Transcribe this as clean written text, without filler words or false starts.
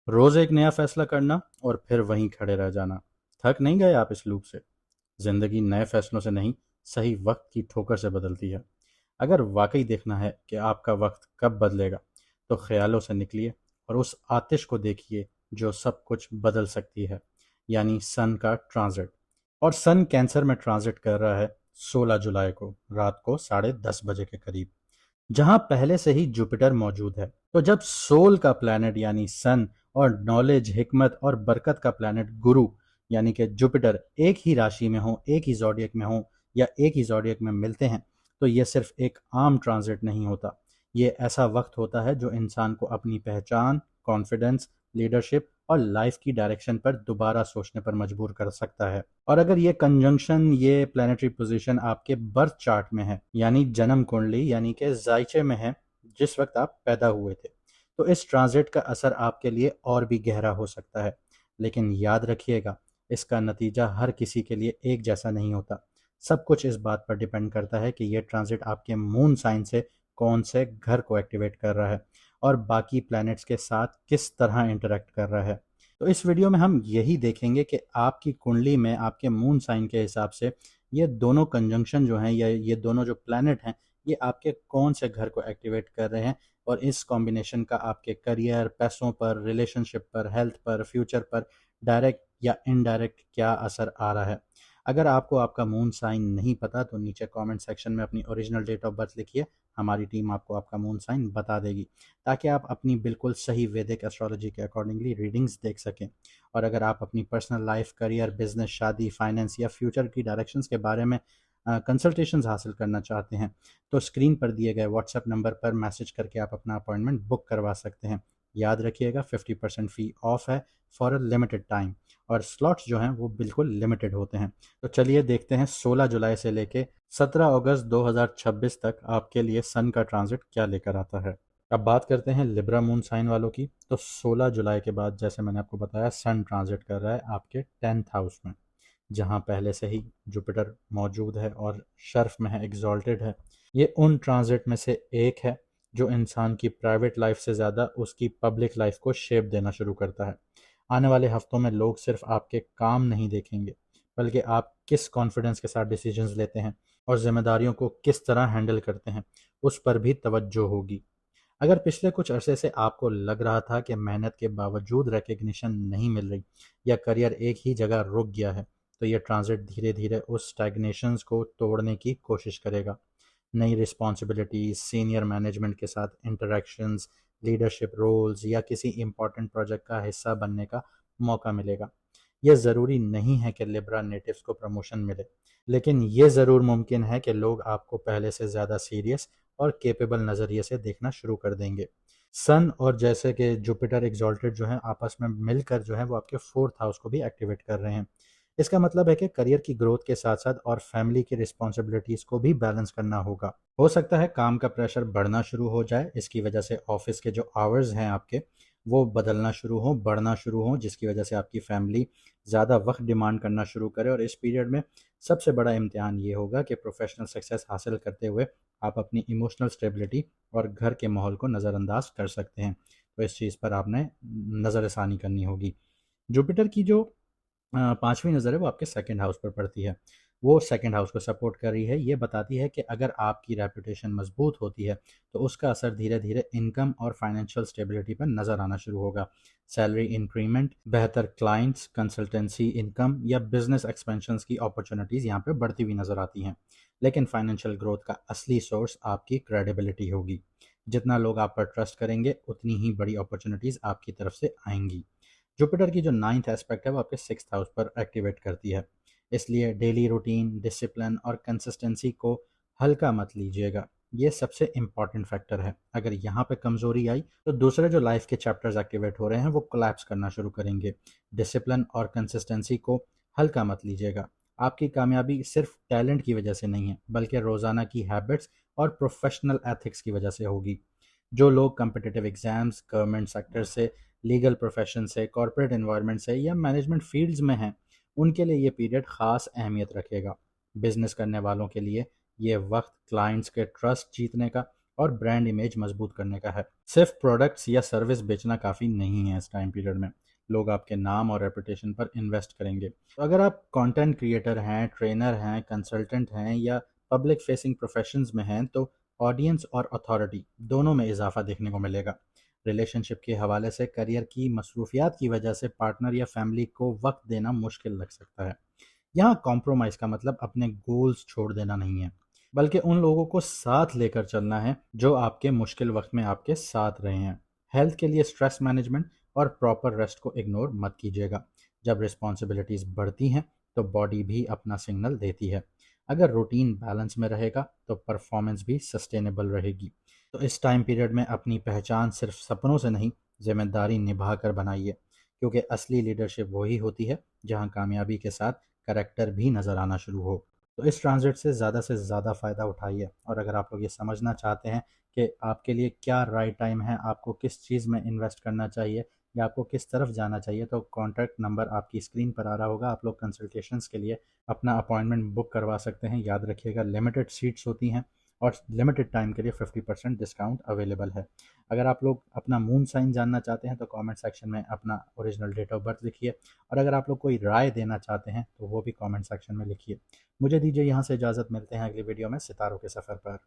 रोज एक नया फैसला करना और फिर वहीं खड़े रह जाना। थक नहीं गए आप इस लूप से? जिंदगी नए फैसलों से नहीं, सही वक्त की ठोकर से बदलती है। अगर वाकई देखना है कि आपका वक्त कब बदलेगा, तो ख्यालों से निकलिए और उस आतिश को देखिए जो सब कुछ बदल सकती है, यानी सन का ट्रांजिट। और सन कैंसर में ट्रांजिट कर रहा है 16 जुलाई को रात को 10:30 बजे के करीब, जहां पहले से ही जुपिटर मौजूद है। तो जब सोल का प्लैनेट यानी सन और नॉलेज, हिकमत और बरकत का प्लैनेट गुरु यानी कि जुपिटर एक ही राशि में हो, एक ही जॉडियक में हो या एक ही जॉडियक में मिलते हैं, तो ये सिर्फ एक आम ट्रांजिट नहीं होता। ये ऐसा वक्त होता है जो इंसान को अपनी पहचान, कॉन्फिडेंस, लीडरशिप और लाइफ की डायरेक्शन पर दोबारा सोचने पर मजबूर कर सकता है। और अगर ये कंजंक्शन, ये प्लानिटरी पोजीशन आपके बर्थ चार्ट में है, यानी जन्म कुंडली यानी कि जायचे में है, जिस वक्त आप पैदा हुए थे, तो इस ट्रांजिट का असर आपके लिए और भी गहरा हो सकता है। लेकिन याद रखिएगा, इसका नतीजा हर किसी के लिए एक जैसा नहीं होता। सब कुछ इस बात पर डिपेंड करता है कि यह ट्रांजिट आपके मून साइन से कौन से घर को एक्टिवेट कर रहा है और बाकी प्लैनेट्स के साथ किस तरह इंटरेक्ट कर रहा है। तो इस वीडियो में हम यही देखेंगे कि आपकी कुंडली में आपके मून साइन के हिसाब से ये दोनों कंजंक्शन जो हैं या ये दोनों जो प्लैनेट हैं, ये आपके कौन से घर को एक्टिवेट कर रहे हैं और इस कॉम्बिनेशन का आपके करियर, पैसों पर, रिलेशनशिप पर, हेल्थ पर, फ्यूचर पर डायरेक्ट या इनडायरेक्ट क्या असर आ रहा है। अगर आपको आपका मून साइन नहीं पता तो नीचे कमेंट सेक्शन में अपनी ओरिजिनल डेट ऑफ बर्थ लिखिए। हमारी टीम आपको आपका मून साइन बता देगी, ताकि आप अपनी बिल्कुल सही वैदिक एस्ट्रोलॉजी के अकॉर्डिंगली रीडिंग्स देख सकें। और अगर आप अपनी पर्सनल लाइफ, करियर, बिजनेस, शादी, फाइनेंस या फ्यूचर की डायरेक्शंस के बारे में कंसल्टेशंस हासिल करना चाहते हैं, तो स्क्रीन पर दिए गए व्हाट्सएप नंबर पर मैसेज करके आप अपना अपॉइंटमेंट बुक करवा सकते हैं। याद रखिएगा, 50% फ़ी ऑफ है फॉर अ लिमिटेड टाइम, और स्लॉट्स जो हैं वो बिल्कुल लिमिटेड होते हैं। तो चलिए देखते हैं 16 जुलाई से लेके 17 अगस्त 2026 तक आपके लिए सन का ट्रांजिट क्या लेकर आता है। अब बात करते हैं लिब्रा मून साइन वालों की। तो 16 जुलाई के बाद, जैसे मैंने आपको बताया, सन ट्रांजिट कर रहा है आपके 10th हाउस में, जहां पहले से ही जुपिटर मौजूद है और शर्फ में है, एग्जॉल्टेड है। ये उन ट्रांजिट में से एक है जो इंसान की प्राइवेट लाइफ से ज़्यादा उसकी पब्लिक लाइफ को शेप देना शुरू करता है। आने वाले हफ्तों में लोग सिर्फ आपके काम नहीं देखेंगे, बल्कि आप किस कॉन्फिडेंस के साथ डिसीजंस लेते हैं और जिम्मेदारियों को किस तरह हैंडल करते हैं, उस पर भी तवज्जो होगी। अगर पिछले कुछ अरसे से आपको लग रहा था कि मेहनत के बावजूद रिकग्निशन नहीं मिल रही या करियर एक ही जगह रुक गया है, तो ये ट्रांजिट धीरे धीरे उस स्टैग्नेशंस को तोड़ने की कोशिश करेगा। नई रिस्पॉन्सिबिलिटीज, सीनियर मैनेजमेंट के साथ इंटरेक्शंस, लीडरशिप रोल्स या किसी इंपॉर्टेंट प्रोजेक्ट का हिस्सा बनने का मौका मिलेगा। ये ज़रूरी नहीं है कि लिब्रा नेटिव्स को प्रमोशन मिले, लेकिन ये ज़रूर मुमकिन है कि लोग आपको पहले से ज़्यादा सीरियस और केपेबल नज़रिए से देखना शुरू कर देंगे। सन और जैसे कि जुपिटर एग्जॉल्टेड जो है आपस में मिलकर जो है वो आपके 4th हाउस को भी एक्टिवेट कर रहे हैं। इसका मतलब है कि करियर की ग्रोथ के साथ साथ और फैमिली की रिस्पॉन्सिबिलिटीज को भी बैलेंस करना होगा। हो सकता है काम का प्रेशर बढ़ना शुरू हो जाए, इसकी वजह से ऑफिस के जो आवर्स हैं आपके, वो बदलना शुरू हो, बढ़ना शुरू हो, जिसकी वजह से आपकी फैमिली ज़्यादा वक्त डिमांड करना शुरू करे। और इस पीरियड में सबसे बड़ा इम्तिहान ये होगा कि प्रोफेशनल सक्सेस हासिल करते हुए आप अपनी इमोशनल स्टेबिलिटी और घर के माहौल को नज़रअंदाज कर सकते हैं। तो इस चीज़ पर आपने नज़रसानी करनी होगी। जुपिटर की जो पांचवी नज़र है वो आपके सेकंड हाउस पर पड़ती है। वो सेकंड हाउस को सपोर्ट कर रही है। ये बताती है कि अगर आपकी रेपुटेशन मजबूत होती है, तो उसका असर धीरे धीरे इनकम और फाइनेंशियल स्टेबिलिटी पर नज़र आना शुरू होगा। सैलरी इंक्रीमेंट, बेहतर क्लाइंट्स, कंसल्टेंसी इनकम या बिजनेस एक्सपेंशन की अपॉर्चुनिटीज़ यहाँ पे बढ़ती हुई नज़र आती हैं। लेकिन फाइनेंशियल ग्रोथ का असली सोर्स आपकी क्रेडिबिलिटी होगी। जितना लोग आप पर ट्रस्ट करेंगे, उतनी ही बड़ी अपॉर्चुनिटीज़ आपकी तरफ से आएंगी। जुपिटर की जो 9th एस्पेक्ट है वो आपके 6th हाउस पर एक्टिवेट करती है। इसलिए डेली रूटीन, डिसिप्लिन और कंसिस्टेंसी को हल्का मत लीजिएगा। ये सबसे इम्पॉर्टेंट फैक्टर है। अगर यहाँ पे कमजोरी आई तो दूसरे जो लाइफ के चैप्टर्स एक्टिवेट हो रहे हैं वो कोलैप्स करना शुरू करेंगे। डिसिप्लिन और कंसिस्टेंसी को हल्का मत लीजिएगा। आपकी कामयाबी सिर्फ टैलेंट की वजह से नहीं है, बल्कि रोज़ाना की हैबिट्स और प्रोफेशनल एथिक्स की वजह से होगी। जो लोग कम्पिटिटिव एग्जाम्स, गवर्नमेंट सेक्टर से, लीगल प्रोफेशन से, कॉरपोरेट एनवायरनमेंट से या मैनेजमेंट फील्ड्स में हैं, उनके लिए ये पीरियड ख़ास अहमियत रखेगा। बिजनेस करने वालों के लिए ये वक्त क्लाइंट्स के ट्रस्ट जीतने का और ब्रांड इमेज मजबूत करने का है। सिर्फ प्रोडक्ट्स या सर्विस बेचना काफ़ी नहीं है। इस टाइम पीरियड में लोग आपके नाम और रेपुटेशन पर इन्वेस्ट करेंगे। तो अगर आप कंटेंट क्रिएटर हैं, ट्रेनर हैं, कंसल्टेंट हैं या पब्लिक फेसिंग प्रोफेशंस में हैं तो ऑडियंस और अथॉरिटी दोनों में इजाफा देखने को मिलेगा। रिलेशनशिप के हवाले से करियर की मसरूफियात की वजह से पार्टनर या फैमिली को वक्त देना मुश्किल लग सकता है। यहाँ कॉम्प्रोमाइज़ का मतलब अपने गोल्स छोड़ देना नहीं है, बल्कि उन लोगों को साथ लेकर चलना है जो आपके मुश्किल वक्त में आपके साथ रहे हैं। हेल्थ के लिए स्ट्रेस मैनेजमेंट और प्रॉपर रेस्ट को इग्नोर मत कीजिएगा। जब रिस्पॉन्सिबिलिटीज़ बढ़ती हैं तो बॉडी भी अपना सिग्नल देती है। अगर रूटीन बैलेंस में रहेगा तो परफॉर्मेंस भी सस्टेनेबल रहेगी। तो इस टाइम पीरियड में अपनी पहचान सिर्फ सपनों से नहीं, जिम्मेदारी निभा कर बनाइए, क्योंकि असली लीडरशिप वही होती है जहां कामयाबी के साथ करेक्टर भी नज़र आना शुरू हो। तो इस ट्रांजिट से ज़्यादा फ़ायदा उठाइए। और अगर आप लोग ये समझना चाहते हैं कि आपके लिए क्या राइट टाइम है, आपको किस चीज़ में इन्वेस्ट करना चाहिए या आपको किस तरफ जाना चाहिए, तो कॉन्टैक्ट नंबर आपकी स्क्रीन पर आ रहा होगा। आप लोग कंसल्टेशंस के लिए अपना अपॉइंटमेंट बुक करवा सकते हैं। याद रखिएगा, लिमिटेड सीट्स होती हैं और लिमिटेड टाइम के लिए 50% डिस्काउंट अवेलेबल है। अगर आप लोग अपना मून साइन जानना चाहते हैं तो कमेंट सेक्शन में अपना ओरिजिनल डेट ऑफ बर्थ लिखिए। और अगर आप लोग कोई राय देना चाहते हैं तो वो भी कमेंट सेक्शन में लिखिए। मुझे दीजिए यहाँ से इजाज़त। मिलते हैं अगली वीडियो में सितारों के सफ़र पर।